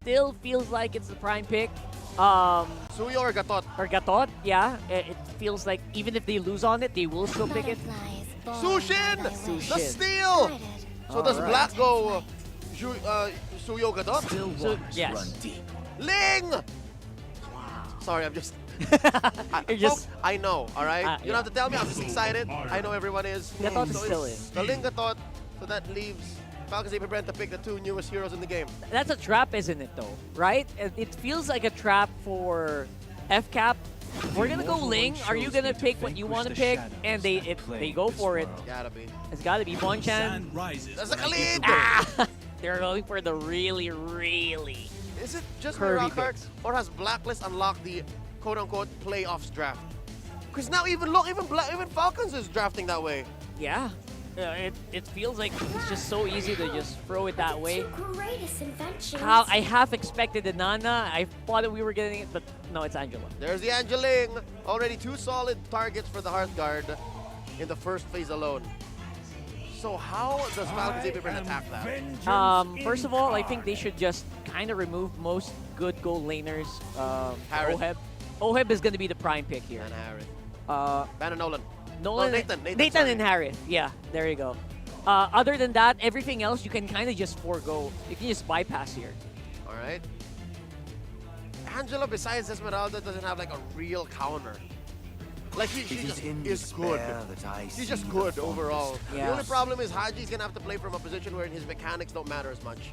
still feels like it's the prime pick. Suyo or Gatot? Or Gatot, yeah. It feels like even if they lose on it, they will still pick it. Sushin! Sushin. The steal! So does Alright. Black go Suyo Gatot? Still So, waters yes. run deep. Ling! Sorry, I'm just... You're just... Folks, I know, alright? You don't have to tell me, I'm just excited. I know everyone is. Gatot is So still it's in. The Ling Gatot, so that leaves Falconsapbren to pick the two newest heroes in the game. That's a trap, isn't it, though? Right? It feels like a trap for FCAP. We're gonna go Ling. Are you gonna pick what you want to pick? And they go for it. Gotta be. It's gotta be Bonchan. That's a Khalid! Ah! They're going for the really Is it just curvy my rock heart, picks. or has Blacklist unlocked the quote-unquote playoffs draft? Because now even Falcons is drafting that way. Yeah. It feels like it's just so easy to just throw it that way. How I half expected the Nana. I thought that we were getting it, but no, it's Angela. There's the Angeling. Already 2 solid targets for the Hearthguard in the first phase alone. So how does Falconsapbren attack that? First of all, I think they should just kind of remove most good gold laners. Harith. Oheb. Oheb is going to be the prime pick here. And Harith. Uh, Ban Nolan. Nolan, Nathan, Nathan and Harith. Yeah, there you go. Other than that, everything else you can kind of just forego. You can just bypass here. Alright. Angela, besides Esmeralda, doesn't have like a real counter. Like she just is good. She's just good overall. Yeah. The only problem is Haji's gonna have to play from a position where his mechanics don't matter as much.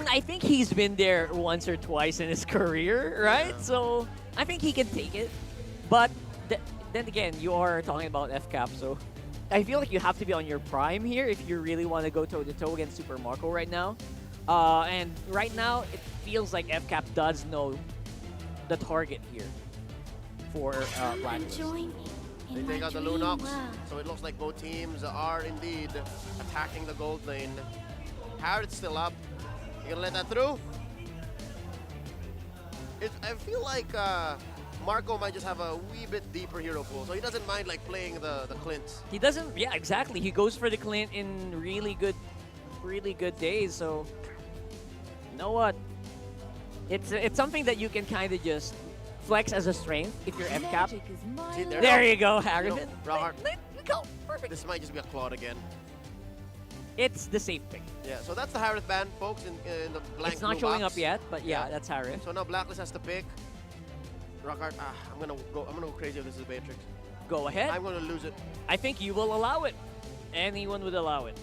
I think he's been there once or twice in his career, right? Yeah. So I think he can take it. But then again, you are talking about FCAP, so I feel like you have to be on your prime here if you really want to go toe-to-toe against Super Marco right now. And right now, it feels like FCAP does know the target here for Blacklist. They take out the Lunox, so it looks like both teams are indeed attacking the gold lane. Harriet's still up. You gonna let that through? I feel like Marco might just have a wee bit deeper hero pool, so he doesn't mind like playing the Clint. He doesn't, yeah, exactly. He goes for the Clint in really good days, so you know what? It's something that you can kind of just flex as a strength if you're FCAP. See, There you go, You Harrison. know, Rahar, Go, perfect. this might just be a Claude again. It's the safe pick. Yeah, so that's the Harith ban, folks, in the blank It's not blue showing box. up yet, but yeah, Yeah. that's Harith. So now Blacklist has to pick. Rockart, I'm gonna go crazy if this is Beatrix. Go ahead. I'm gonna lose it. I think you will allow it. Anyone would allow it.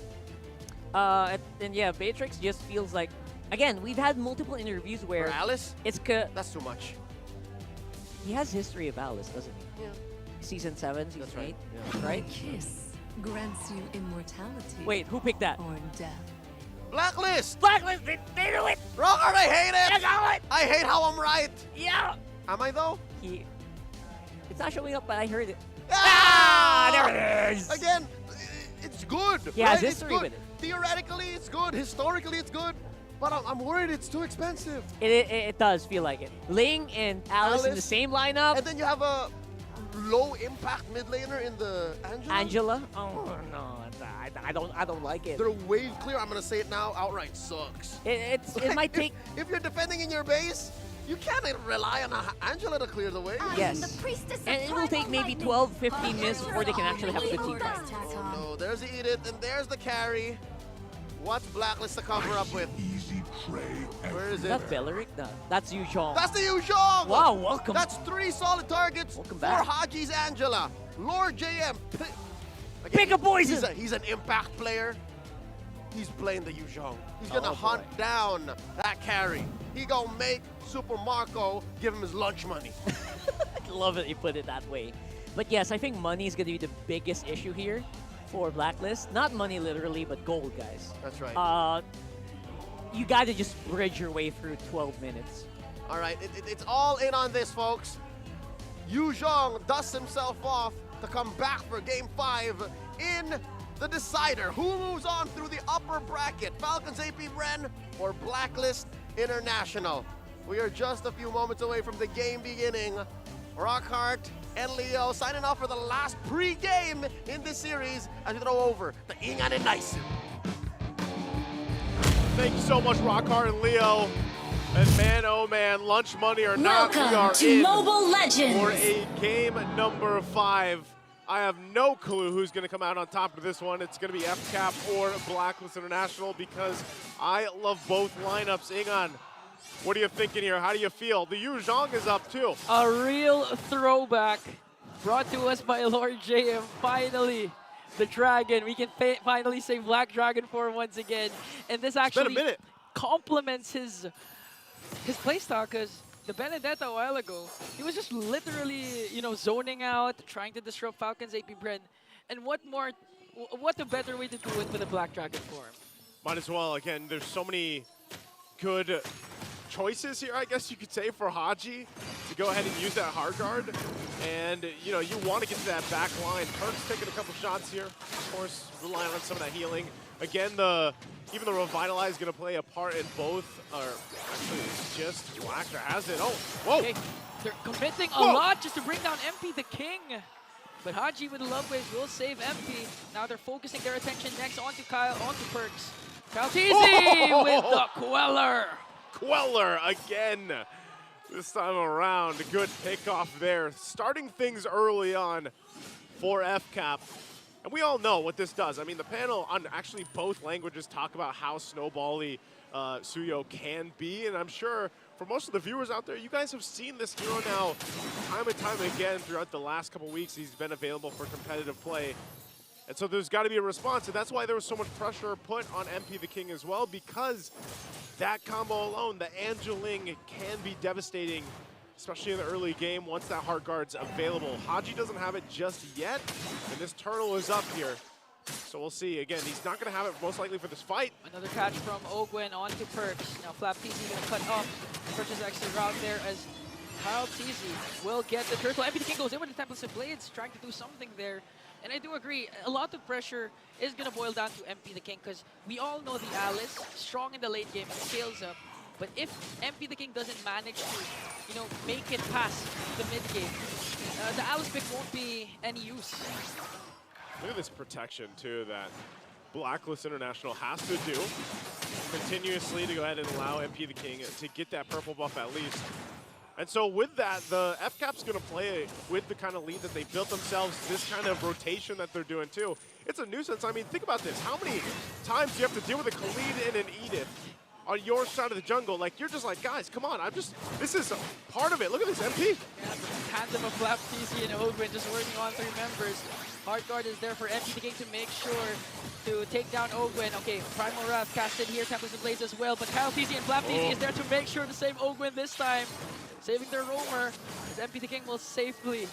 And yeah, Beatrix just feels like, again, we've had multiple interviews For where Alice, it's that's too much. he has history of Alice, doesn't he? Yeah, Season 7, season that's 8, right. Yeah. right? Kiss grants you immortality. Wait, who picked that? Or death. Blacklist! Blacklist, they do it! Rockart, I hate They it! do it! I hate how I'm right! Yeah! Am I though? It's not showing up, but I heard it. Ah! There it is! Again, it's good. He has right? It's history good. with it. Theoretically, it's good. Historically, it's good. But I'm worried it's too expensive. It does feel like it. Ling and Alice in the Alice. same lineup. And then you have a low impact mid laner in the Angela. Angela? Oh no, I don't like it. Their wave clear, I'm gonna say it now, outright sucks. It might take. If you're defending in your base, you can't rely on Angela to clear the wave. Yes. And it will take maybe 12, 15 minutes before they can actually have a good team fight. Oh no, there's the Edith and there's the carry. What's Blacklist to cover up with? Where is Is it? that Belleric? No, that's Yu Zhong. That's the Yuzhong! Wow, welcome. That's 3 solid targets Welcome for back. Haji's Angela. Lord JM. Again, Pick a poison! He's an impact player. He's playing the Yuzhong. He's gonna Oh, hunt boy. down that carry. He gonna make Super Marco give him his lunch money. I love it you put it that way. But yes, I think money is going to be the biggest issue here for Blacklist. Not money literally, but gold, guys. That's right. You got to just bridge your way through 12 minutes. All right, it's all in on this, folks. Yuzhong dusts himself off to come back for Game 5 in the decider. Who moves on through the upper bracket? Falconsapbren or Blacklist International? We are just a few moments away from the game beginning. Rockhart and Leo signing off for the last pre-game in this series as we throw over the Ingan and Naisu. Thank you so much, Rockhard and Leo. And man, oh man, lunch money or not, we are Welcome to in Mobile Legends for a game number 5. I have no clue who's going to come out on top of this one. It's going to be FCAP or Blacklist International because I love both lineups. Ingan, what are you thinking here? How do you feel? The Yu Zhang is up too. A real throwback brought to us by Lord JM. Finally, the Dragon. We can finally say Black Dragon form once again. And this actually complements his playstyle because the Benedetta a while ago, he was just literally, zoning out, trying to disrupt Falconsapbren. And what a better way to do it with a Black Dragon form. Might as well. Again, there's so many good choices here, I guess you could say, for Haji to go ahead and use that hard guard. And, you want to get to that back line. Perk's taking a couple shots here. Of course, relying on some of that healing. Again, even the Revitalize is going to play a part in both. Or actually, it's just Black that has it. Oh, whoa. Okay. They're committing a lot just to bring down MP the King. But Haji with the Love Waves will save MP. Now they're focusing their attention next onto Kyle, onto Perks. Kaltizi with the Queller. Queller again. This time around, a good pickoff there. Starting things early on for FCAP. And we all know what this does. I mean, the panel on actually both languages talk about how snowbally Suyo can be. And I'm sure for most of the viewers out there, you guys have seen this hero now time and time again throughout the last couple weeks. He's been available for competitive play. And so there's got to be a response. And that's why there was so much pressure put on MP the King as well, because that combo alone, the Angeling, can be devastating, especially in the early game once that hard guard's available. Haji doesn't have it just yet, and this turtle is up here. So we'll see. Again, he's not going to have it most likely for this fight. Another catch from Ogwen onto Perks. Now Flapteezy going to cut off Perks' extra route there as Kyle Teasy will get the turtle. MP the King goes in with the Mplph Blades, trying to do something there. And I do agree, a lot of pressure is going to boil down to MP the King because we all know the Alice, strong in the late game, scales up. But if MP the King doesn't manage to, make it past the mid game, the Alice pick won't be any use. Look at this protection, too, that Blacklist International has to do continuously to go ahead and allow MP the King to get that purple buff at least. And so with that, the FCAP's going to play with the kind of lead that they built themselves, this kind of rotation that they're doing too. It's a nuisance. I mean, think about this. How many times do you have to deal with a Khalid and an Edith on your side of the jungle? Like, you're just like, guys, come on. This is part of it. Look at this, MP. Yeah, the tandem of Flapteezy and Ogwen just working on 3 members. Hard guard is there for MP the King to make sure to take down Ogwen. Okay, Primal Wrath casted here, Tempest and Blaze as well, but Kyle Teasy and Flapteezy is there to make sure to save Ogwen this time. Saving their roamer, as MP the King will safely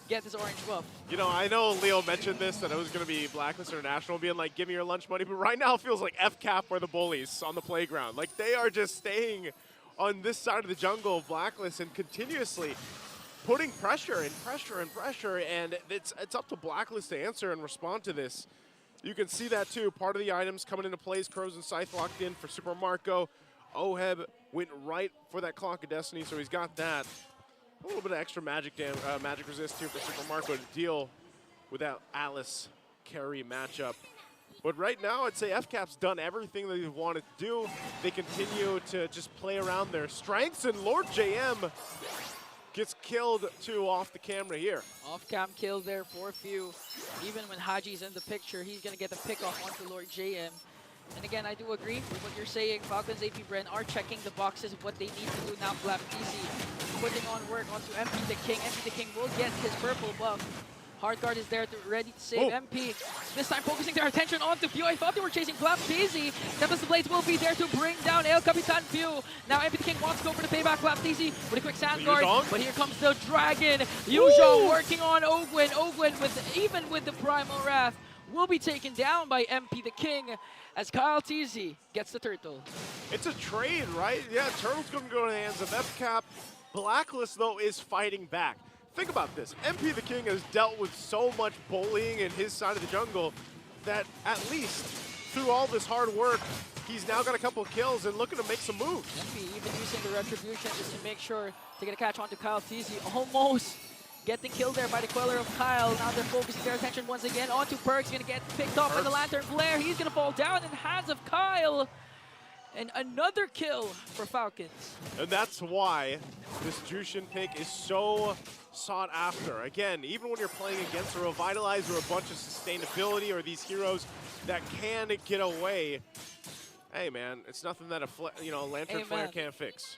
get his orange buff. I know Leo mentioned this, that it was going to be Blacklist International being like, give me your lunch money, but right now it feels like FCAP are the bullies on the playground. Like, they are just staying on this side of the jungle of Blacklist and continuously putting pressure and pressure and pressure, and it's up to Blacklist to answer and respond to this. You can see that too. Part of the items coming into place, Crows and Scythe locked in for Super Marco. Oheb went right for that Clock of Destiny, so he's got that. A little bit of extra magic resist too for Super Marco to deal with that Alice carry matchup. But right now, I'd say FCAP's done everything that they've wanted to do. They continue to just play around their strengths, and Lord JM gets killed too off the camera here. Off-cam kill there for a few. Even when Haji's in the picture, he's going to get the pick off onto Lord JM. And again, I do agree with what you're saying. Falconsapbren are checking the boxes of what they need to do now. Flapteezy putting on work onto MP the King. MP the King will get his purple buff. Hard guard is there ready to save MP. This time focusing their attention onto Pew. I thought they were chasing Flapteezy. Tempest Blades will be there to bring down El Capitan Pew. Now MP the King wants to go for the payback. Flapteezy with a quick sand guard. But here comes the Dragon. Yu Zhang working on Ogwen. Ogwen even with the Primal Wrath will be taken down by MP the King as Kyle Teasy gets the turtle. It's a trade, right? Yeah, turtle's going to go in the hands of FCAP. Blacklist, though, is fighting back. Think about this. MP the King has dealt with so much bullying in his side of the jungle that at least through all this hard work, he's now got a couple of kills and looking to make some moves. MP even using the Retribution just to make sure to get a catch onto Kyle Teasy. Almost getting killed there by the Queller of Kyle. Now they're focusing their attention once again onto Perks. Going to get picked off by the Lantern Flare. He's going to fall down in the hands of Kyle. And another kill for Falcons. And that's why this Jushin pick is so sought after. Again, even when you're playing against a Revitalize or a bunch of sustainability or these heroes that can get away, hey man, it's nothing that a Lantern Flare Amen. can't fix.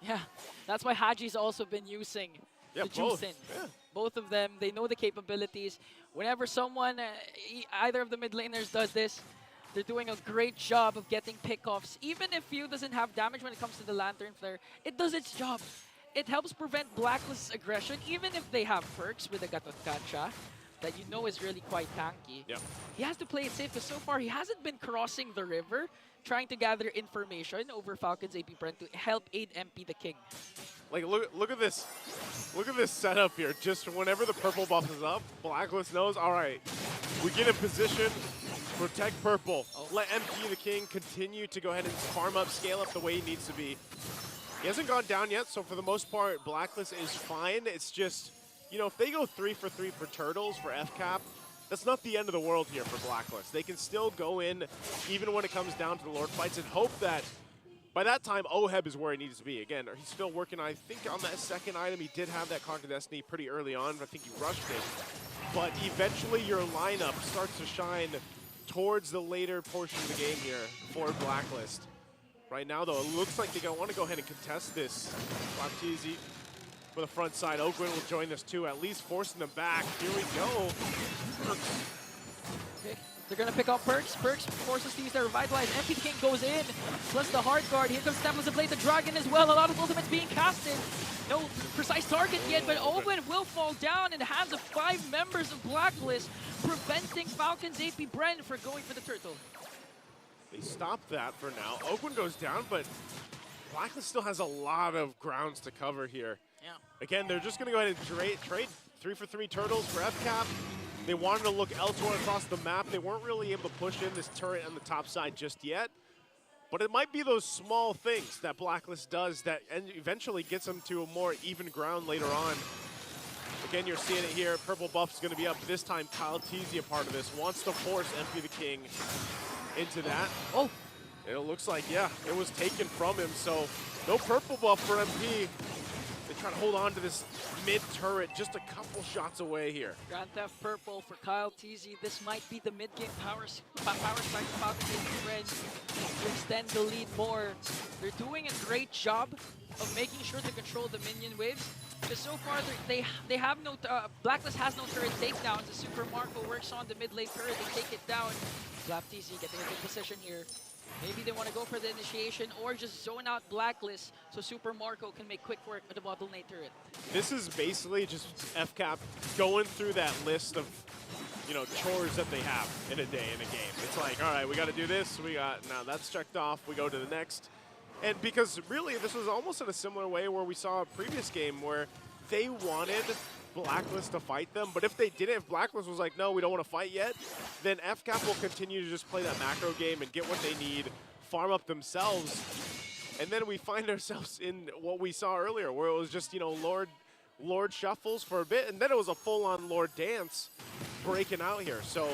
Yeah, that's why Haji's also been using Yeah, the both. Juicin. Yeah. Both of them, they know the capabilities. Whenever someone, either of the mid laners does this, they're doing a great job of getting pickoffs. Even if Few doesn't have damage when it comes to the Lantern Flare, it does its job. It helps prevent Blacklist's aggression, even if they have perks with the Gatotkacha that you know is really quite tanky. Yeah. He has to play it safe because so far he hasn't been crossing the river trying to gather information over Falconsapbren to help aid MP the King. Like, look at this. Look at this setup here. Just whenever the purple buff is up, Blacklist knows, all right, we get in position, protect purple. Let MP the King continue to go ahead and farm up, scale up the way he needs to be. He hasn't gone down yet, so for the most part, Blacklist is fine. It's just, if they go 3 for 3 for Turtles for FCAP, that's not the end of the world here for Blacklist. They can still go in, even when it comes down to the Lord fights, and hope that by that time, Oheb is where he needs to be. Again, he's still working, I think, on that second item. He did have that Conquer Destiny pretty early on. I think he rushed it. But eventually, your lineup starts to shine towards the later portion of the game here for Blacklist. Right now, though, it looks like they want to go ahead and contest this. Baptiste for the front side. Oakwood will join this too, at least forcing them back. Here we go. Okay. They're going to pick up Perks. Perks forces to use their Revitalize. MP the King goes in, plus the Hard Guard. Here comes Stefan to play the Dragon as well. A lot of ultimates being casted. No precise target yet, but Owen will fall down in the hands of 5 members of Blacklist, preventing Falconsapbren from going for the turtle. They stopped that for now. Oakwood goes down, but Blacklist still has a lot of grounds to cover here. Yeah. Again, they're just going to go ahead and trade 3 for 3 turtles for FCAP. They wanted to look elsewhere across the map. They weren't really able to push in this turret on the top side just yet. But it might be those small things that Blacklist does that eventually gets them to a more even ground later on. Again, you're seeing it here. Purple buff is going to be up. This time, Kyle Teasy, a part of this, wants to force MP the King into that. Oh. It looks like, yeah, it was taken from him. So no purple buff for MP. They try to hold on to this mid-turret just a couple shots away here. Grand Theft Purple for Kyle Teasy. This might be the mid-game power strike for Falconsapbren to extend the lead more. They're doing a great job of making sure to control the minion waves. Because so far, they have no, Blacklist has no turret takedowns. The Super Marco works on the mid-lane turret, they take it down. Baptiste getting a good position here. Maybe they want to go for the initiation or just zone out Blacklist so Super Marco can make quick work with the bottle lane turret. This is basically just FCAP going through that list of, chores that they have in a day in a game. It's like, all right, we got to do this. Now that's checked off. We go to the next. And because really this was almost in a similar way where we saw a previous game where they wanted Blacklist to fight them, but if they didn't, if Blacklist was like, no, we don't want to fight yet, then FCAP will continue to just play that macro game and get what they need, farm up themselves, and then we find ourselves in what we saw earlier, where it was just, Lord shuffles for a bit, and then it was a full-on Lord dance breaking out here. So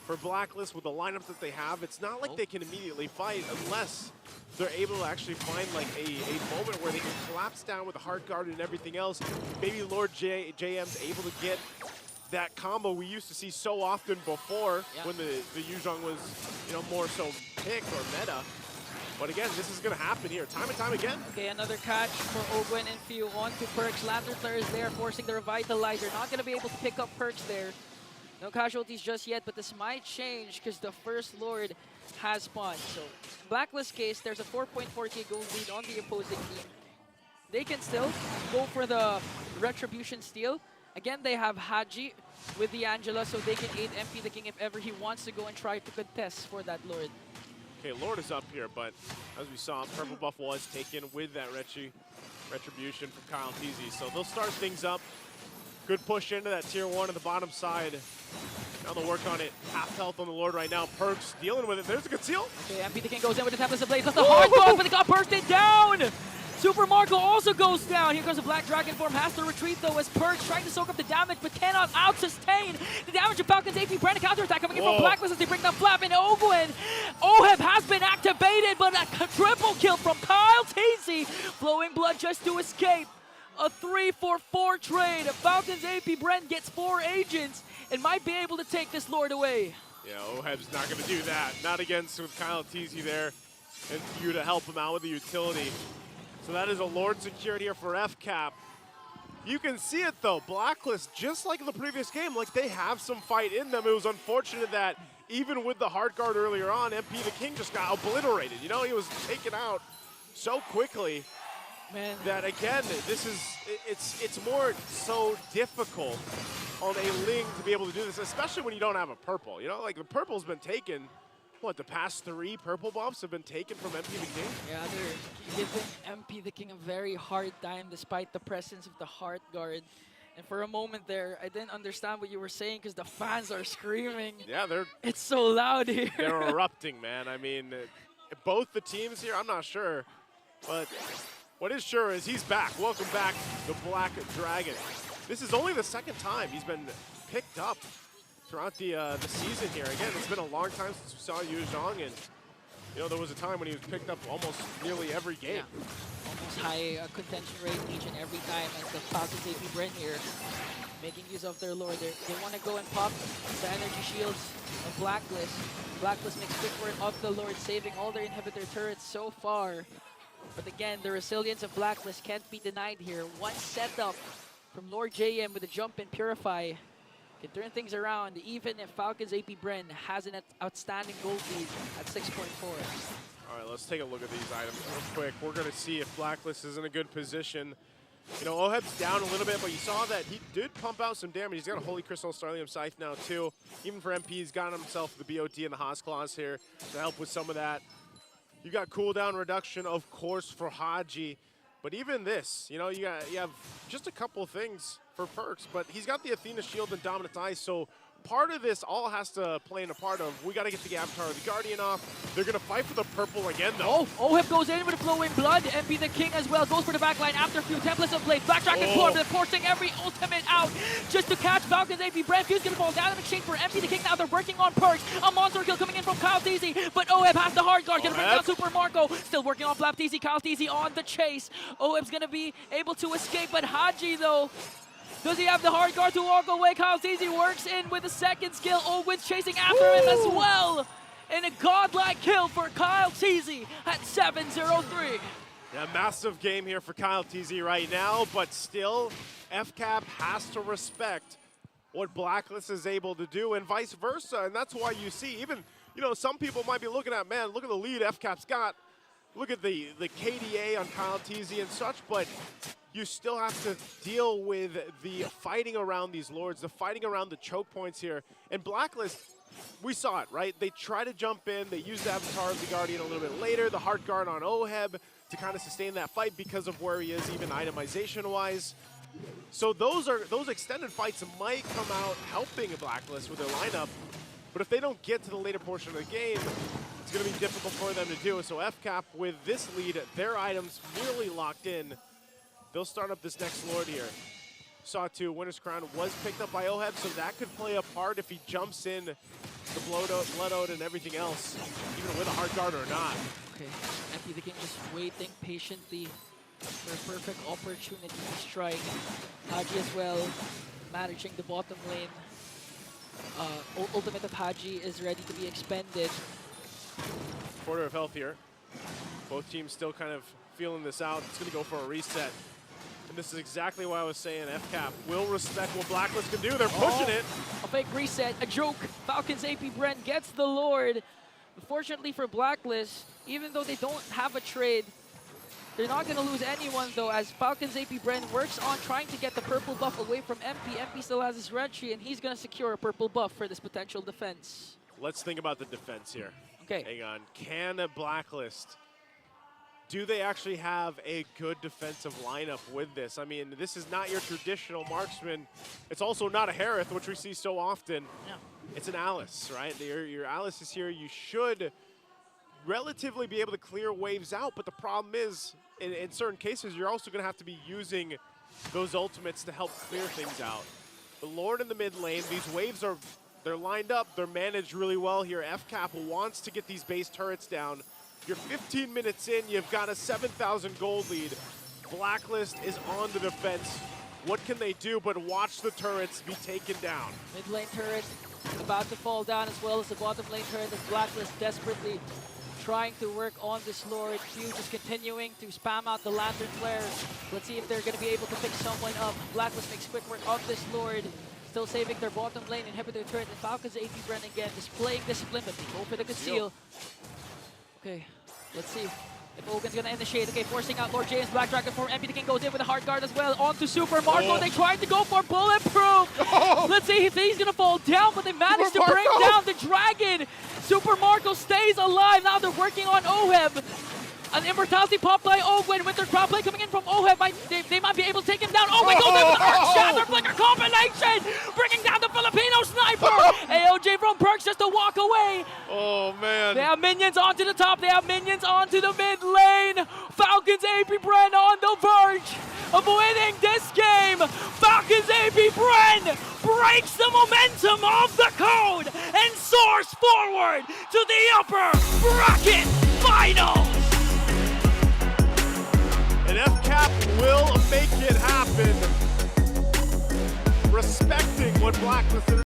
for Blacklist, with the lineup that they have, it's not like they can immediately fight unless they're able to actually find like a moment where they can collapse down with the Heart Guard and everything else. Maybe Lord JM's able to get that combo we used to see so often before when the Yuzhong was, more so picked or meta. But again, this is going to happen here time and time again. Okay, another catch for Ogwen and Few onto Perks. Lantern Flare is there, forcing the Revitalizer. Not going to be able to pick up Perks there. No casualties just yet, but this might change because the First Lord has spawned. So, in Blacklist case, there's a 4.4k gold lead on the opposing team. They can still go for the Retribution steal. Again, they have Haji with the Angela, so they can aid MP the King if ever he wants to go and try to contest for that Lord. Okay, Lord is up here, but as we saw, Purple Buff was taken with that Retribution from Kyle Teasy. So they'll start things up. Good push into that tier 1 on the bottom side. Now they'll work on it. Half health on the Lord right now. Perks dealing with it. There's a conceal. Okay, MP the King goes in with the Tempest Ablaze. That's the hard block, but it got bursted down! Super Marco also goes down. Here comes the Black Dragon form. Has to retreat though as Perks trying to soak up the damage but cannot out-sustain the damage of Falcon's AP. Brand counterattack coming in from Blacklist as they bring down Flap and Ogwin. Oheb has been activated, but a triple kill from Kyle TZ. Flowing blood just to escape. A 3-for-4 trade. Falcon's AP Bren gets 4 agents and might be able to take this Lord away. Yeah, Oheb's not going to do that. Not against with Kyle TZ there and you to help him out with the utility. So that is a Lord secured here for FCAP. You can see it though, Blacklist, just like in the previous game, like they have some fight in them. It was unfortunate that even with the hard guard earlier on, MP the King just got obliterated. You know, he was taken out so quickly. Man, That again, this is, it's more so difficult on a Ling to be able to do this, especially when you don't have a purple. You know, like the purple's been taken, what, the past 3 purple buffs have been taken from MP the King? yeah, they're giving MP the King a very hard time despite the presence of the Heart Guard. And for a moment there, I didn't understand what you were saying because the fans are screaming. Yeah, It's so loud here. they're erupting, man. I mean, both the teams here, I'm not sure, but what is sure is he's back. Welcome back, the Black Dragon. This is only the 2nd time he's been picked up throughout the season here. Again, it's been a long time since we saw Yu Zhang, and you know there was a time when he was picked up almost nearly every game. Yeah. Almost high contention rate each and every time as the Falcons AP Bren here making use of their Lord. They want to go and pop the energy shields of Blacklist. Blacklist makes quick work of the Lord, saving all their inhibitor turrets so far. But again, the resilience of Blacklist can't be denied here. One setup from Lord JM with a jump and Purify can turn things around, even if Falcons AP Bren has an outstanding gold lead at 6.4. All right, let's take a look at these items real quick. We're going to see if Blacklist is in a good position. You know, Oheb's down a little bit, but you saw that he did pump out some damage. He's got a Holy Crystal Starlium Scythe now, too. Even for MP, he's got himself the BOT and the Haas Claws here to help with some of that. You got cooldown reduction, of course, for Haji. But even this, you know, you have just a couple of things for Perks, but he's got the Athena Shield and Dominant Eyes, so part of this all has to play in a part of, we got to get the Avatar of the Guardian off. They're going to fight for the purple again, though. Oh, Oheb goes in with flowing blood. MP the King as well goes for the backline after a few templates of Blade. Black Dragon form, they're forcing every ultimate out just to catch Falcon's AP Bren. Fuse going to fall down in exchange for MP the King. Now they're working on Perks. A monster kill coming in from Kyle TZ, but Oheb has the hard guard. Going to bring down Super Marco. Still working on Flap TZ. Kyle TZ on the chase. Oheb's going to be able to escape, but Haji though, does he have the hard guard to walk away? Kyle TZ works in with a 2nd skill. Owens chasing after him as well. And a godlike kill for Kyle TZ at 7-0-3. Yeah, massive game here for Kyle TZ right now, but still, FCAP has to respect what Blacklist is able to do and vice versa. And that's why you see, even, you know, some people might be looking at, man, look at the lead FCAP's got. Look at the KDA on Kyle TZ and such, but you still have to deal with the fighting around these Lords, the fighting around the choke points here. And Blacklist, we saw it, right? They try to jump in, they use the Avatar of the Guardian a little bit later, the hard guard on Oheb to kind of sustain that fight because of where he is, even itemization-wise. So those extended fights might come out helping a Blacklist with their lineup, but if they don't get to the later portion of the game, it's going to be difficult for them to do. So FCAP, with this lead, their items nearly locked in. They'll start up this next Lord here. Sawtooth, Winter's Crown was picked up by Oheb, so that could play a part if he jumps in the Blood Ode and everything else, even with a hard guard or not. Okay, MP the King just waiting patiently for a perfect opportunity to strike. Haji as well, managing the bottom lane. Ultimate of Haji is ready to be expended. Quarter of health here. Both teams still kind of feeling this out. It's going to go for a reset. And this is exactly why I was saying FCAP will respect what Blacklist can do. They're pushing it. A fake reset, a joke. Falcons AP Bren gets the Lord. Unfortunately for Blacklist, even though they don't have a trade, they're not going to lose anyone though, as Falcons AP Bren works on trying to get the purple buff away from MP. MP still has his red tree, and he's going to secure a purple buff for this potential defense. Let's think about the defense here. Okay. Hang on. Can Blacklist, do they actually have a good defensive lineup with this? I mean, this is not your traditional marksman. It's also not a Harith, which we see so often. Yeah. It's an Alice, right? Your Alice is here. You should relatively be able to clear waves out, but the problem is, in certain cases, you're also going to have to be using those ultimates to help clear things out. The Lord in the mid lane, these waves they're lined up, they're managed really well here. FCAP wants to get these base turrets down. You're 15 minutes in, you've got a 7,000 gold lead. Blacklist is on the defense. What can they do but watch the turrets be taken down? Mid lane turret about to fall down, as well as the bottom lane turret as Blacklist desperately trying to work on this Lord. Q just continuing to spam out the Lantern Flare. Let's see if they're going to be able to pick someone up. Blacklist makes quick work of this Lord. Still saving their bottom lane, inhibitor turret, and Falconsapbren again, displaying discipline, but they go for the conceal. Okay, let's see if Ogan's gonna initiate. Okay, forcing out Lord James, Black Dragon form. MP the King goes in with a hard guard as well. On to Super Marco. They tried to go for Bulletproof. Let's see if he's gonna fall down, but they managed to bring down the Dragon. Super Marco stays alive. Now they're working on Oheb. An Immortality pop by Ogwen with their crowd play coming in from Oheb. They might be able to take him down. Oh my god, with the Arc Shatter Flicker combination! Bringing down the Filipino Sniper! AOJ from Perks just to walk away. Oh man. They have minions onto the top. They have minions onto the mid lane. Falconsapbren on the verge of winning this game. Falconsapbren breaks the momentum of the code and soars forward to the upper bracket finals. And FCAP will make it happen, respecting what Blacklist